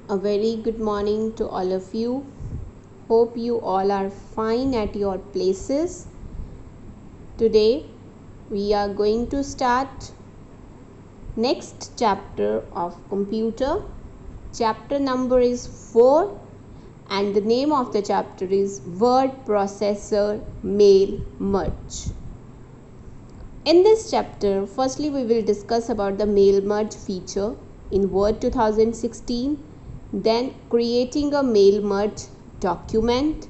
A very good morning to all of you. Hope you all are fine at your places. Today we are going to start next chapter of computer. Chapter number is 4 and the name of the chapter is Word Processor Mail Merge. In this chapter, firstly we will discuss about the mail merge feature in Word 2016, then creating a mail merge document,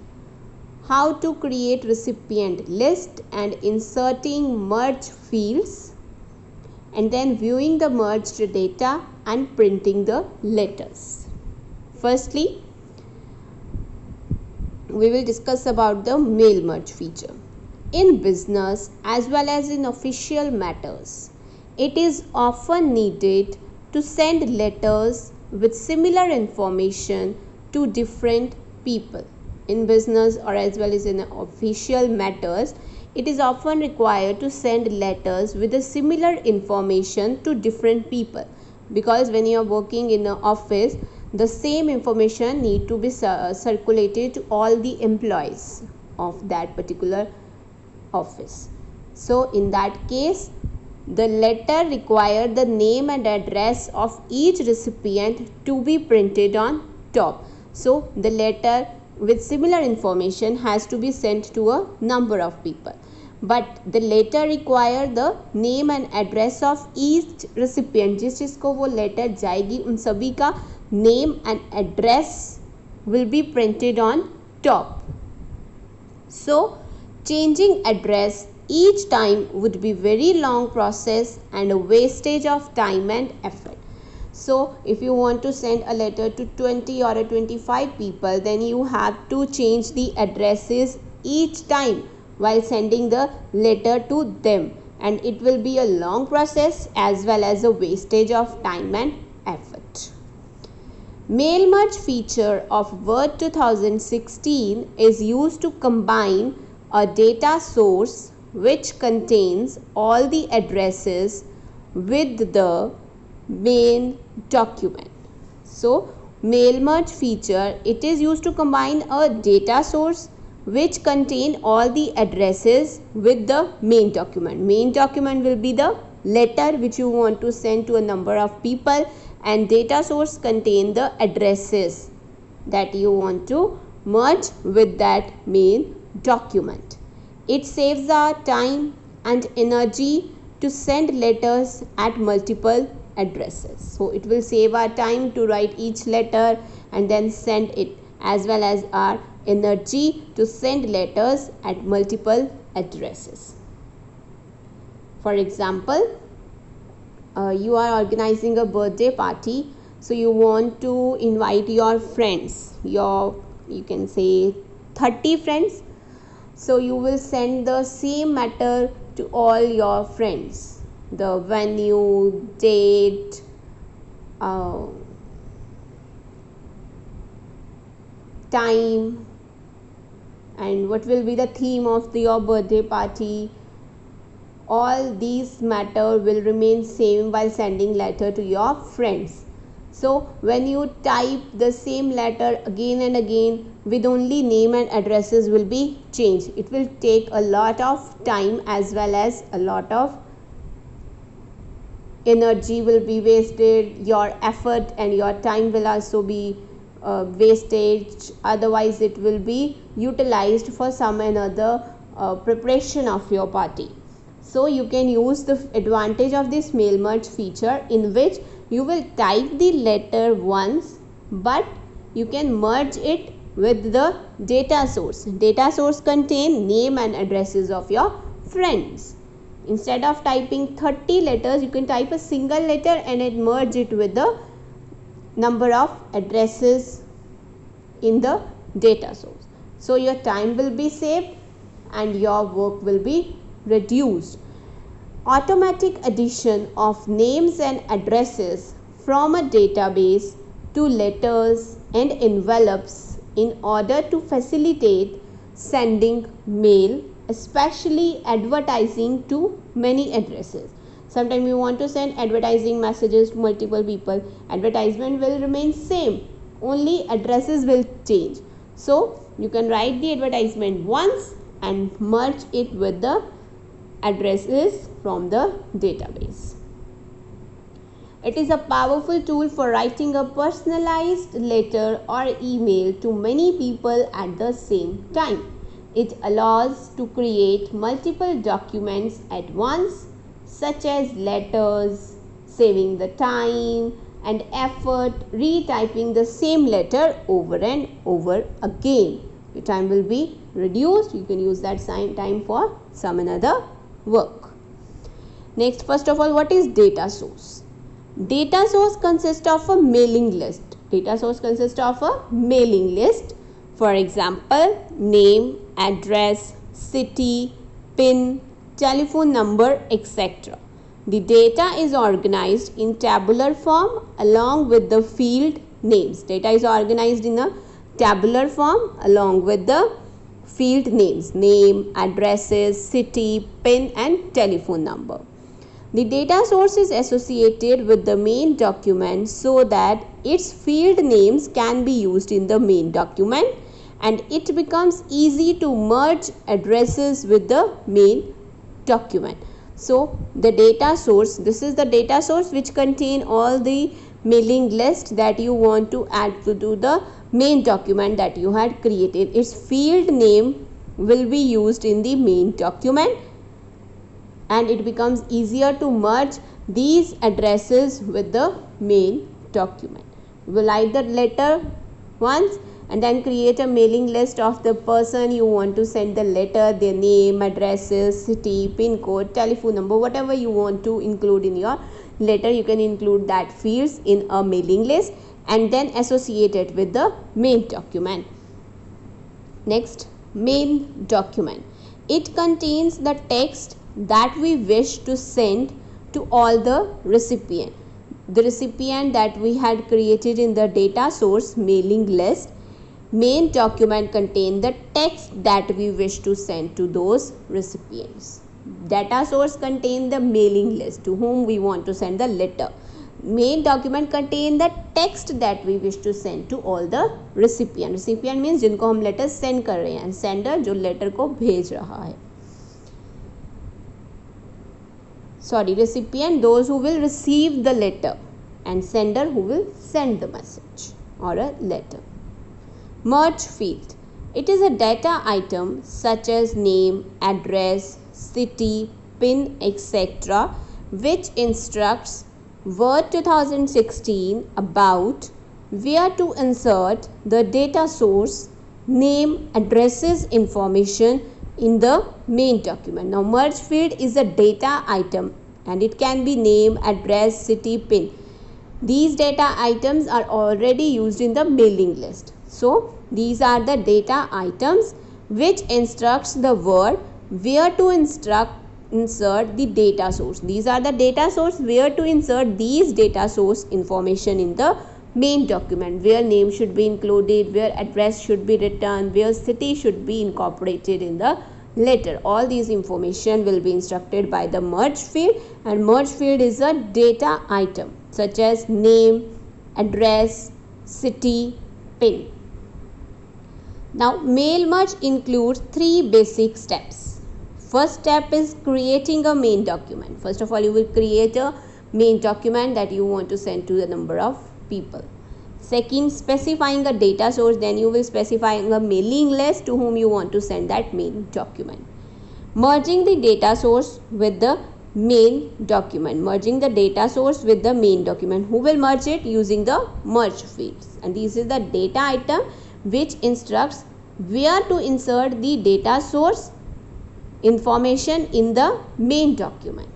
how to create recipient list and inserting merge fields, and then viewing the merged data and printing the letters. Firstly, we will discuss about the mail merge feature. In business as well as in official matters, it is often needed to send letters with similar information to different people. In business or as well as in official matters, it is often required to send letters with a similar information to different people, because when you are working in an office, the same information need to be circulated to all the employees of that particular office. So in that case, the letter required the name and address of each recipient to be printed on top. So the letter with similar information has to be sent to a number of people, but the letter require the name and address of each recipient. जिस जिसको वो letter जाएगी उन सभी का name and address will be printed on top. So changing address each time would be very long process and a wastage of time and effort. So if you want to send a letter to 20 or 25 people, then you have to change the addresses each time while sending the letter to them, and it will be a long process as well as a wastage of time and effort. Mail merge feature of Word 2016 is used to combine a data source which contains all the addresses with the main document. So mail merge feature, it is used to combine a data source which contain all the addresses with the main document. Main document will be the letter which you want to send to a number of people, and data source contain the addresses that you want to merge with that main document. It saves our time and energy to send letters at multiple addresses. So it will save our time to write each letter and then send it, as well as our energy to send letters at multiple addresses. For example, you are organizing a birthday party, so you want to invite your friends, you can say 30 friends. So you will send the same matter to all your friends, the venue, date, time, and what will be the theme of your birthday party. All these matter will remain same while sending letter to your friends. So when you type the same letter again and again with only name and addresses will be changed, it will take a lot of time as well as a lot of energy will be wasted. Your effort and your time will also be wastage. Otherwise it will be utilized for some another preparation of your party. So you can use the advantage of this mail merge feature, in which you will type the letter once, but you can merge it with the data source. Data source contain name and addresses of your friends. Instead of typing 30 letters, you can type a single letter and it merge it with the number of addresses in the data source. So your time will be saved and your work will be reduced. Automatic addition of names and addresses from a database to letters and envelopes in order to facilitate sending mail, especially advertising, to many addresses. Sometimes you want to send advertising messages to multiple people. Advertisement will remain same, only addresses will change. So you can write the advertisement once and merge it with the addresses from the database. It is a powerful tool for writing a personalized letter or email to many people at the same time. It allows to create multiple documents at once, such as letters, saving the time and effort retyping the same letter over and over again. Your time will be reduced. You can use that time for some another work. Next, first of all, what is data source? Data source consists of a mailing list. Data source consists of a mailing list. For example, name, address, city, PIN, telephone number, etc. The data is organized in tabular form along with the field names. Data is organized in a tabular form along with the field names, name, addresses, city, PIN and telephone number. The data source is associated with the main document so that its field names can be used in the main document, and it becomes easy to merge addresses with the main document. So the data source, this is the data source which contain all the mailing list that you want to add to the main document that you had created. Its field name will be used in the main document, and it becomes easier to merge these addresses with the main document. You will write the letter once and then create a mailing list of the person you want to send the letter, their name, addresses, city, pin code, telephone number, whatever you want to include in your letter. You can include that fields in a mailing list and then associate it with the main document. Next, main document. It contains the text that we wish to send to all the recipient. The recipient that we had created in the data source mailing list, main document contain the text that we wish to send to those recipients. Data source contain the mailing list to whom we want to send the letter. Main document contain the text that we wish to send to all the recipient. Recipient means जिनको हम letter send कर रहे हैं, and sender जो letter को भेज रहा है. Recipient, those who will receive the letter, and sender who will send the message or a letter. Merge field. It is a data item such as name, address, city, PIN, etc. which instructs Word 2016 about where to insert the data source, name, addresses information in the main document. Now merge field is a data item and it can be name, address, city, PIN. These data items are already used in the mailing list. So these are the data items which instructs the Word where to insert the data source. These are the data source where to insert these data source information in the main document, where name should be included, where address should be written, where city should be incorporated in the letter. All these information will be instructed by the merge field, and merge field is a data item such as name, address, city, PIN. Now mail merge includes 3 basic steps. First step is creating a main document. First of all, you will create a main document that you want to send to the number of people. Second, specifying a data source. Then you will specify a mailing list to whom you want to send that main document. Merging the data source with the main document. Merging the data source with the main document. Who will merge it? Using the merge fields. And this is the data item which instructs where to insert the data source information in the main document.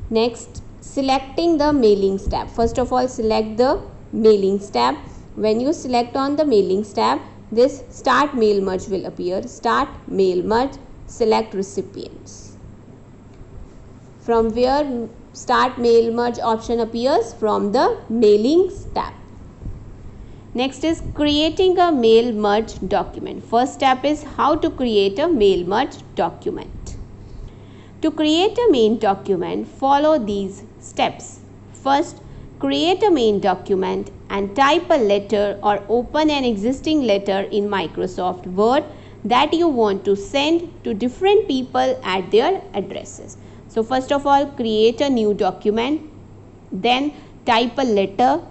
Next, selecting the mailing tab. First of all, select the mailing tab. When you select on the mailing tab, this start mail merge will appear. Start mail merge, select recipients. From where start mail merge option appears? From the mailings tab. Next is creating a mail merge document. First step is how to create a mail merge document. To create a main document, follow these steps. First, create a main document and type a letter or open an existing letter in Microsoft Word that you want to send to different people at their addresses. So first of all, create a new document, then type a letter,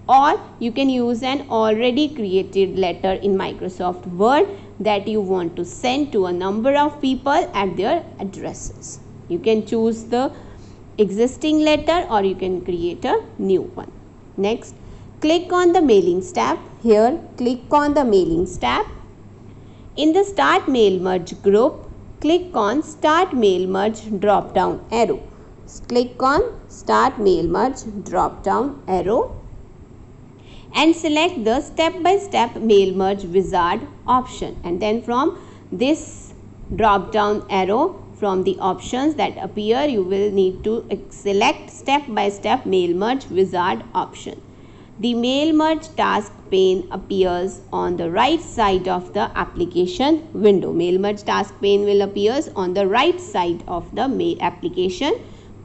or you can use an already created letter in Microsoft Word that you want to send to a number of people at their addresses. You can choose the existing letter or you can create a new one. Next, click on the Mailings tab. Here, click on the Mailings tab. In the Start Mail Merge group, click on Start Mail Merge drop down arrow. Click on Start Mail Merge drop down arrow and select the step-by-step mail merge wizard option, and then from this drop down arrow, from the options that appear, you will need to select step-by-step mail merge wizard option. The mail merge task pane appears on the right side of the application window. Mail merge task pane will appear on the right side of the mail application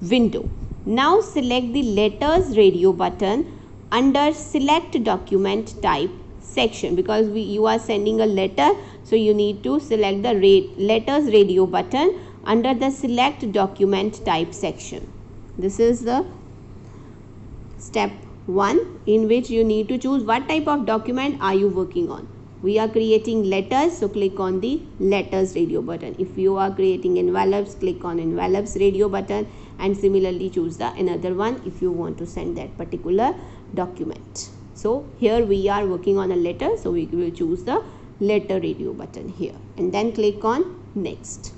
window. Now select the letters radio button under select document type section, because you are sending a letter, so you need to select the letters radio button under the select document type section. This is the step 1 in which you need to choose what type of document are you working on. We are creating letters, so click on the letters radio button. If you are creating envelopes, click on envelopes radio button, and similarly choose the another one if you want to send that particular document. So here we are working on a letter, so we will choose the letter radio button here, and then click on next.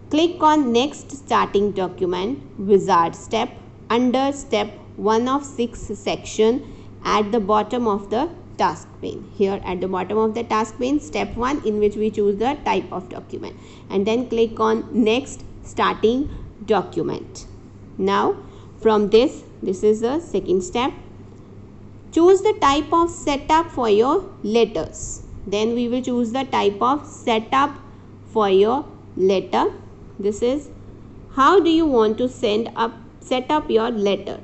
Click on next starting document wizard step under step 1 of 6 section at the bottom of the task pane. Here at the bottom of the task pane, step 1 in which we choose the type of document, and then click on next starting document. Now from this is the second step. Choose the type of setup for your letters. Then we will choose the type of setup for your letter. This is how do you want to set up your letter.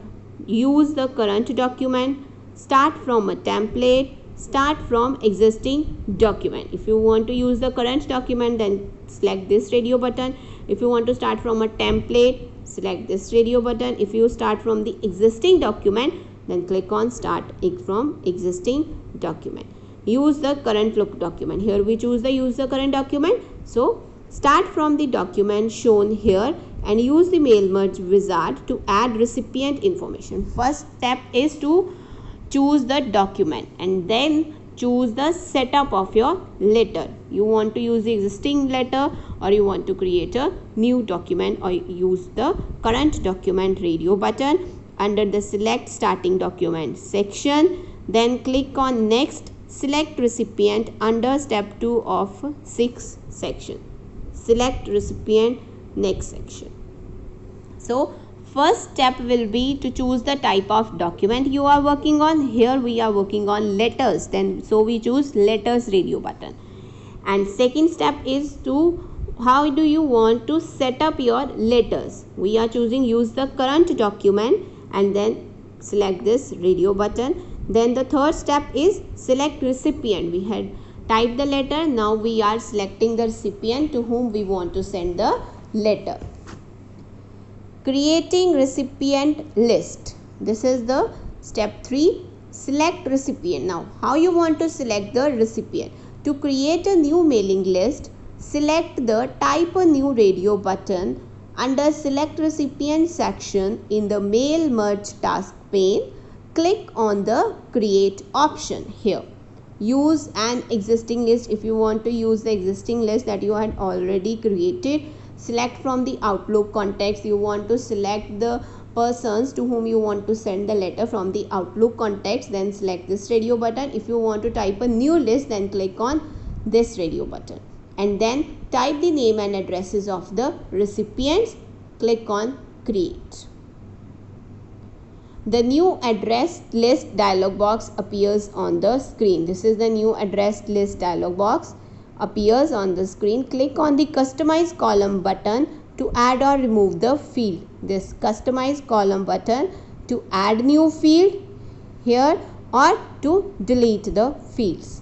Use the current document, start from a template, start from existing document. If you want to use the current document, then select this radio button. If you want to start from a template, select this radio button. If you start from the existing document, then click on start from existing document. Use the current document. Here we choose the use the current document. So start from the document shown here and use the mail merge wizard to add recipient information. First step is to choose the document and then choose the setup of your letter. You want to use the existing letter or you want to create a new document, or use the current document radio button under the select starting document section. Then click on next, select recipient under step 2 of 6 section. Select recipient next section. So first step will be to choose the type of document you are working on. Here we are working on letters, so we choose letters radio button. And second step is to how do you want to set up your letters. We are choosing use the current document and then select this radio button. Then the third step is select recipient. We had typed the letter, now we are selecting the recipient to whom we want to send the letter. Creating recipient list. This is the step 3. Select recipient. Now how you want to select the recipient. To create a new mailing list, select the type a new radio button under select recipient section in the mail merge task pane. Click on the create option here. Use an existing list. If you want to use the existing list that you had already created, select from the Outlook context. You want to select the persons to whom you want to send the letter from the Outlook context, then select this radio button. If you want to type a new list, then click on this radio button and then type the name and addresses of the recipients. Click on create. The new address list dialog box appears on the screen. This is the new address list dialog box appears on the screen. Click on the customize column button to add or remove the field. This customize column button to add new field here or to delete the fields.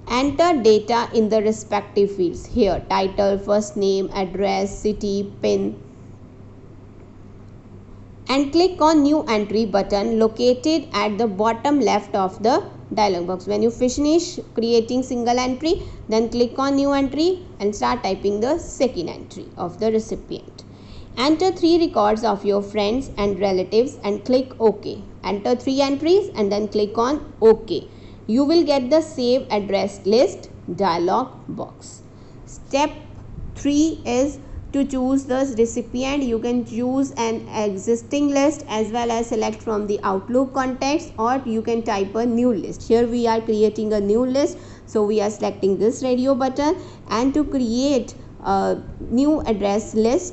Enter data in the respective fields here, title, first name, address, city, PIN, and click on new entry button located at the bottom left of the dialog box. When you finish creating single entry, then click on new entry and start typing the second entry of the recipient. Enter 3 records of your friends and relatives and click OK. Enter 3 entries and then click on OK. You will get the save address list dialog box. Step 3 is to choose the recipient. You can choose an existing list as well as select from the Outlook contacts, or you can type a new list. Here we are creating a new list, so we are selecting this radio button, and to create a new address list